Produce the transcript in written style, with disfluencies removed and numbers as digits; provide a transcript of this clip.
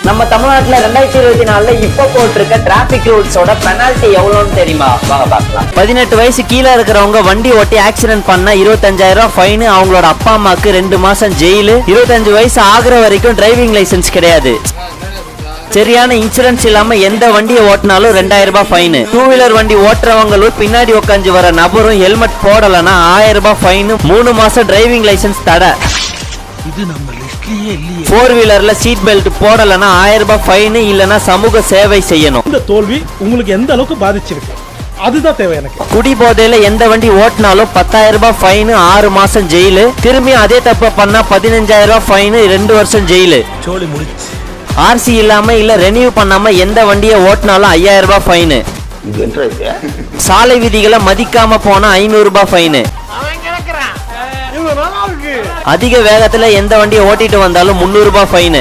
நம்ம தமிழ்நாட்டுல 2024 இப்ப போட்டிருக்க டிராபிக் ரூல்ஸோட பெனால்டி எவ்வளவுன்னு தெரியுமா? வாங்க பார்க்கலாம். 18 வயசு கீழே இருக்கிறவங்க வண்டி ஓட்டி ஆக்சிடென்ட் பண்ணா 25,000 ஃபைன், அவங்களோட அப்பா அம்மாக்கு 2 மாசம் ஜெயிலு. 25 வயசு ஆகுற வரைக்கும் டிரைவிங் லைசன்ஸ் கிடையாது. சரியான இன்சூரன்ஸ் இல்லாம எந்த வண்டியை ஓட்டினாலும் 2,000 ரூபாய் ஃபைன். 2 வீலர் வண்டி ஓட்டுறவங்களும் பின்னாடி உட்காந்து வர நபரும் ஹெல்மெட் போடலன்னா 1000 ரூபாய் ஃபைன், 3 மாசம் டிரைவிங் லைசன்ஸ் தடை. 4 வீலர்ல சீட் பெல்ட் போடலன்னா 1000 ரூபாய் ஃபைன், இல்லனா சமூக சேவை செய்யணும். இந்த தோல்வி உங்களுக்கு எந்த அளவுக்கு பாதிச்சிருக்கு அதுதான் தேவை எனக்கு. குடி போதையில எந்த வண்டி ஓட்டினாலும் 10,000 ரூபாய் ஃபைன், 6 மாசம் ஜெயிலு. திரும்பி அதே தப்ப பண்ணா 15,000 ரூபாய் ஃபைன், 2 வருஷம் ஜெயிலு. சோலி முடிச்சு. ஆர்சி இல்லாம இல்ல ரெனியூ பண்ணாம எந்த வண்டியை ஓட்டினாலும் 5,000 ரூபாய் ஃபைன். சாலை விதிகளை மதிக்காம போனா 500 ரூபாய் ஃபைன். அதிக வேகத்துல எந்த வண்டியை ஓட்டிட்டு வந்தாலும் 300 ரூபாய் ஃபைன்.